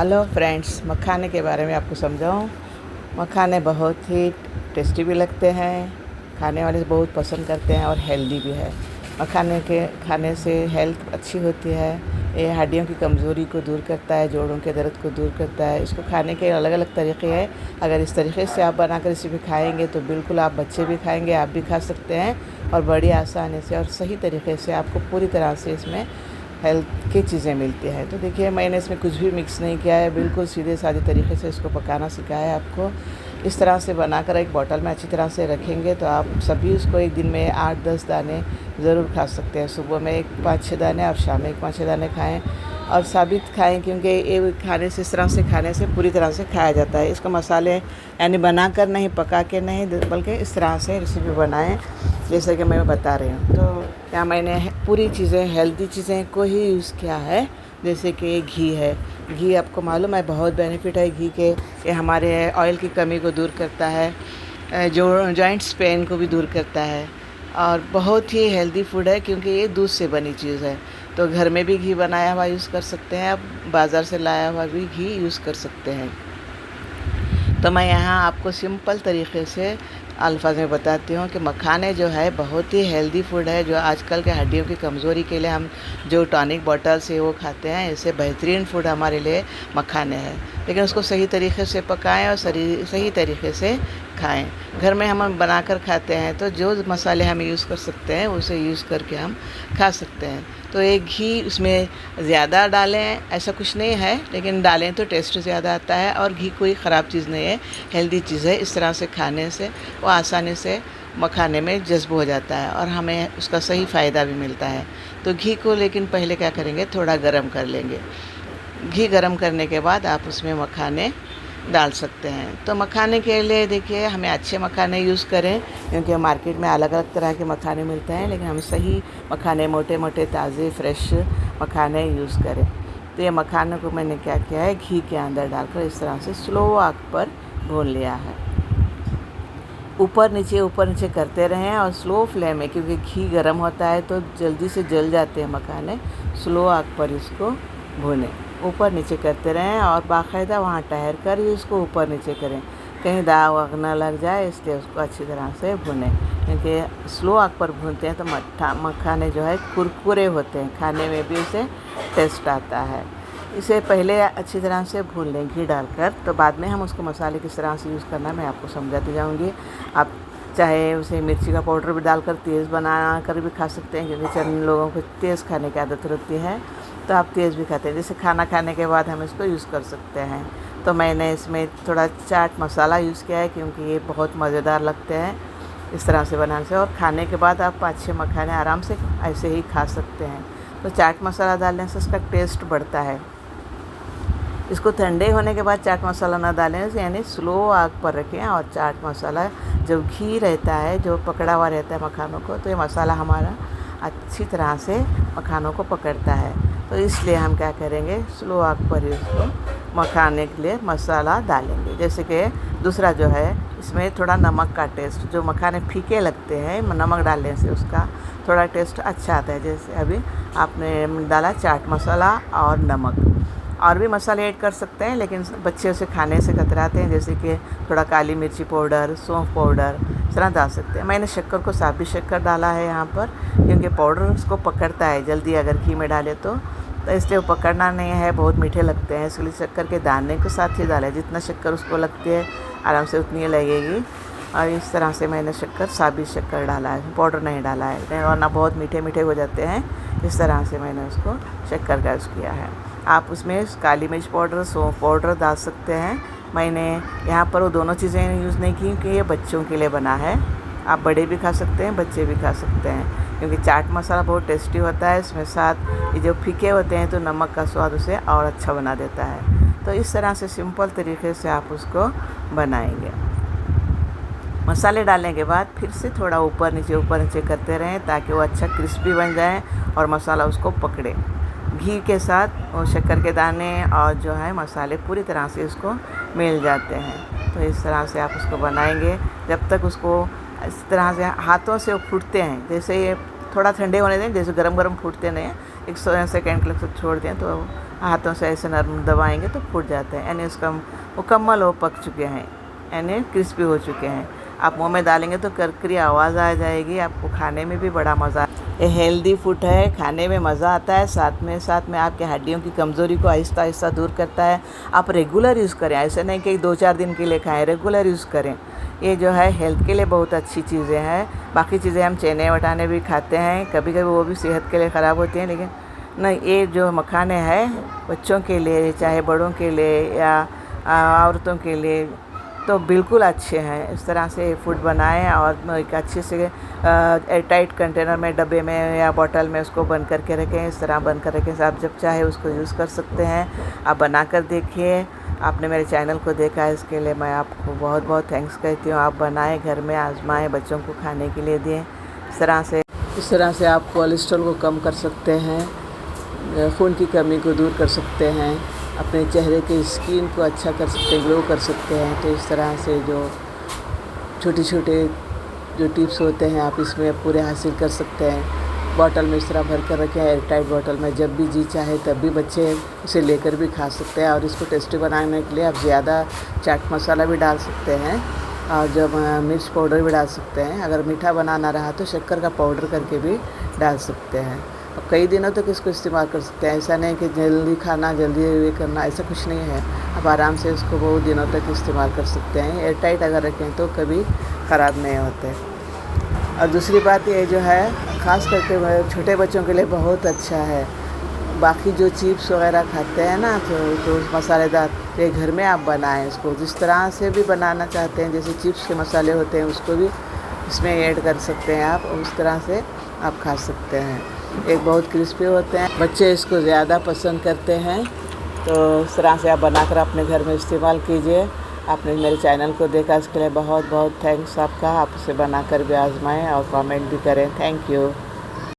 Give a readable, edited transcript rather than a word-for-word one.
Hello friends, मखाने के बारे में आपको समझाऊं। मखाने बहुत ही टेस्टी भी लगते हैं, खाने वाले बहुत पसंद करते हैं और हेल्दी भी है। मखाने के खाने से हेल्थ अच्छी होती है। ये हड्डियों की कमज़ोरी को दूर करता है, जोड़ों के दर्द को दूर करता है। इसको खाने के अलग अलग तरीक़े हैं। अगर इस तरीके से आप बनाकर इसे भी खाएँगे तो बिल्कुल आप बच्चे भी खाएँगे, आप भी खा सकते हैं और बड़ी आसानी से और सही तरीके से आपको पूरी तरह से इसमें हेल्थ की चीज़ें मिलती है। तो देखिए, मैंने इसमें कुछ भी मिक्स नहीं किया है, बिल्कुल सीधे साधे तरीके से इसको पकाना सिखाया है आपको। इस तरह से बनाकर एक बोतल में अच्छी तरह से रखेंगे तो आप सभी उसको एक दिन में 8-10 दाने ज़रूर खा सकते हैं। सुबह में एक 5-6 दाने और शाम में एक 5-6 दाने खाएँ और साबित खाएँ, क्योंकि ये खाने से, इस तरह से खाने से पूरी तरह से खाया जाता है। इसको मसाले यानी बनाकर नहीं, पका के नहीं, बल्कि इस तरह से रेसिपी बनाएँ जैसे कि मैं बता रही हूँ। तो यहाँ मैंने पूरी चीज़ें, हेल्दी चीज़ें को ही यूज़ किया है। जैसे कि घी है, घी आपको मालूम है बहुत बेनिफिट है घी के। ये हमारे ऑयल की कमी को दूर करता है, जो जॉइंट्स पेन को भी दूर करता है और बहुत ही हेल्दी फूड है, क्योंकि ये दूध से बनी चीज़ है। तो घर में भी घी बनाया हुआ यूज़ कर सकते हैं, आप बाज़ार से लाया हुआ भी घी यूज़ कर सकते हैं। तो मैं यहाँ आपको सिंपल तरीके से अल्फाज में बताती हूँ कि मखाने जो है बहुत ही हेल्दी फूड है, जो आजकल के हड्डियों की कमज़ोरी के लिए हम जो टॉनिक बॉटल से वो खाते हैं, इससे बेहतरीन फूड हमारे लिए मखाने हैं। लेकिन उसको सही तरीके से पकाएं और सही तरीके से खाएं। घर में हम बनाकर खाते हैं तो जो मसाले हम यूज़ कर सकते हैं उसे यूज़ करके हम खा सकते हैं। तो एक घी उसमें ज़्यादा डालें ऐसा कुछ नहीं है, लेकिन डालें तो टेस्ट ज़्यादा आता है और घी कोई ख़राब चीज़ नहीं है, हेल्दी चीज़ है। इस तरह से खाने से वो आसानी से मखाने में जज़्ब हो जाता है और हमें उसका सही फ़ायदा भी मिलता है। तो घी को लेकिन पहले क्या करेंगे, थोड़ा गरम कर लेंगे। घी गरम करने के बाद आप उसमें मखाने डाल सकते हैं। तो मखाने के लिए देखिए, हमें अच्छे मखाने यूज़ करें, क्योंकि मार्केट में अलग अलग तरह के मखाने मिलते हैं, लेकिन हम सही मखाने, मोटे मोटे ताज़े फ्रेश मखाने यूज़ करें। तो ये मखानों को मैंने क्या किया है, घी के अंदर डालकर इस तरह से स्लो आग पर भून लिया है। ऊपर नीचे करते रहें और स्लो फ्लेम में, क्योंकि घी गर्म होता है तो जल्दी से जल जाते हैं मखाने। स्लो आग पर इसको भूनें, ऊपर नीचे करते रहें और बाकायदा वहाँ ठहर कर ही उसको ऊपर नीचे करें, कहीं दाग वाग ना लग जाए, इसलिए उसको अच्छी तरह से भुनें। क्योंकि स्लो आग पर भूनते हैं तो मखाने जो है कुरकुरे होते हैं, खाने में भी उसे टेस्ट आता है। इसे पहले अच्छी तरह से भून लें घी डालकर, तो बाद में हम उसको मसाले किस तरह से यूज़ करना है मैं आपको समझाती जाऊँगी। आप चाहे उसे मिर्ची का पाउडर भी डालकर तेज़ बना कर भी खा सकते हैं, क्योंकि चंद लोगों को तेज़ खाने की आदत होती है, तो आप तेज़ भी खाते हैं। जैसे खाना खाने के बाद हम इसको यूज़ कर सकते हैं। तो मैंने इसमें थोड़ा चाट मसाला यूज़ किया है, क्योंकि ये बहुत मज़ेदार लगते हैं इस तरह से बनाने से, और खाने के बाद आप 5-6 मखाने आराम से ऐसे ही खा सकते हैं। तो चाट मसाला डालने से इसका टेस्ट बढ़ता है। इसको ठंडे होने के बाद चाट मसाला ना डालें, यानी स्लो आग पर रखें, और चाट मसाला जब घी रहता है, जो पकड़ा हुआ रहता है मखानों को, तो ये मसाला हमारा अच्छी तरह से मखानों को पकड़ता है। तो इसलिए हम क्या करेंगे, स्लो आग पर इसको मखाने के लिए मसाला डालेंगे। जैसे कि दूसरा जो है, इसमें थोड़ा नमक का टेस्ट, जो मखाने फीके लगते हैं, नमक डालने से उसका थोड़ा टेस्ट अच्छा आता है। जैसे अभी आपने डाला चाट मसाला और नमक, और भी मसाले ऐड कर सकते हैं, लेकिन बच्चे उसे खाने से कतराते हैं। जैसे कि थोड़ा काली मिर्ची पाउडर, सौंफ पाउडर इस तरह डाल सकते हैं। मैंने शक्कर को साबुत शक्कर डाला है यहाँ पर, क्योंकि पाउडर उसको पकड़ता है जल्दी अगर घी में डाले तो इसलिए वो पकड़ना नहीं है, बहुत मीठे लगते हैं, इसलिए शक्कर के दाने के साथ ही डालें। जितना शक्कर उसको लगती है आराम से उतनी लगेगी। और इस तरह से मैंने साबुत शक्कर डाला है, पाउडर नहीं डाला है, वरना बहुत मीठे मीठे हो जाते हैं। इस तरह से मैंने उसको शक्कर का यूज़ किया है। आप उसमें काली मिर्च पाउडर, सौंफ पाउडर डाल सकते हैं। मैंने यहाँ पर वो दोनों चीज़ें यूज़ नहीं की, क्योंकि ये बच्चों के लिए बना है। आप बड़े भी खा सकते हैं, बच्चे भी खा सकते हैं, क्योंकि चाट मसाला बहुत टेस्टी होता है। इसमें साथ ये जो फीके होते हैं तो नमक का स्वाद उसे और अच्छा बना देता है। तो इस तरह से सिंपल तरीके से आप उसको बनाएंगे। मसाले डालने के बाद फिर से थोड़ा ऊपर नीचे करते रहें, ताकि वो अच्छा क्रिस्पी बन जाए और मसाला उसको पकड़े। घी के साथ और शक्कर के दाने और जो है मसाले पूरी तरह से उसको मिल जाते हैं। तो इस तरह से आप उसको बनाएंगे जब तक उसको इस तरह से हाथों से वो फूटते हैं। जैसे ये थोड़ा ठंडे होने दें, जैसे गरम गरम फूटते नहीं, 100 सेकेंड के लिए छोड़ दें तो हाथों से ऐसे नरम दबाएंगे तो फूट जाते हैं, यानी उसका मुकम्मल वो पक चुके हैं, यानी क्रिस्पी हो चुके हैं। आप मुंह में डालेंगे तो करकरी आवाज़ आ जाएगी, आपको खाने में भी बड़ा मज़ा। ये हेल्दी फूड है, खाने में मज़ा आता है, साथ में आपके हड्डियों की कमज़ोरी को आहिस्ता आहिस्ता दूर करता है। आप रेगुलर यूज़ करें, ऐसे नहीं कि 2-4 दिन के लिए खाएं, रेगुलर यूज़ करें। ये जो है हेल्थ के लिए बहुत अच्छी चीज़ें हैं। बाकी चीज़ें हम चने वटाने भी खाते हैं, कभी कभी वो भी सेहत के लिए ख़राब होती हैं, लेकिन नहीं, ये जो मखाने हैं बच्चों के लिए, चाहे बड़ों के लिए या औरतों के लिए, तो बिल्कुल अच्छे हैं। इस तरह से फूड बनाएं और एक अच्छे से एयरटाइट कंटेनर में, डब्बे में या बॉटल में उसको बंद करके रखें। इस तरह बंद कर रखें, आप जब चाहे उसको यूज़ कर सकते हैं। आप बना कर देखिए। आपने मेरे चैनल को देखा है, इसके लिए मैं आपको बहुत बहुत थैंक्स कहती हूँ। आप बनाएं, घर में आजमाएं, बच्चों को खाने के लिए दें। इस तरह से आप कोलेस्ट्रॉल को कम कर सकते हैं, खून की कमी को दूर कर सकते हैं, अपने चेहरे के स्किन को अच्छा कर सकते हैं, ग्लो कर सकते हैं। तो इस तरह से जो छोटे छोटे जो टिप्स होते हैं, आप इसमें पूरे हासिल कर सकते हैं। बॉटल में इस तरह भर कर रखें, एयर टाइट बॉटल में, जब भी जी चाहे तब भी बच्चे इसे लेकर भी खा सकते हैं। और इसको टेस्टी बनाने के लिए आप ज़्यादा चाट मसाला भी डाल सकते हैं और जब मिर्च पाउडर भी डाल सकते हैं। अगर मीठा बनाना रहा तो शक्कर का पाउडर करके भी डाल सकते हैं। अब कई दिनों तक इसको इस्तेमाल कर सकते हैं। ऐसा नहीं कि जल्दी खाना, जल्दी ये करना, ऐसा कुछ नहीं है। आप आराम से इसको बहुत दिनों तक इस्तेमाल कर सकते हैं। एयर टाइट अगर रखें तो कभी ख़राब नहीं होते। और दूसरी बात ये जो है, ख़ास करके छोटे बच्चों के लिए बहुत अच्छा है। बाकी जो चिप्स वगैरह खाते हैं ना, तो मसालेदार, ये घर में आप बनाएं इसको। जिस तरह से भी बनाना चाहते हैं, जैसे चिप्स के मसाले होते हैं उसको भी इसमें ऐड कर सकते हैं आप, उस तरह से आप खा सकते हैं। एक बहुत क्रिस्पी होते हैं, बच्चे इसको ज़्यादा पसंद करते हैं। तो इस तरह से आप बनाकर अपने घर में इस्तेमाल कीजिए। आपने मेरे चैनल को देखा, इसके लिए बहुत बहुत थैंक्स आपका। आप इसे बनाकर भी आजमाएं और कमेंट भी करें। Thank you.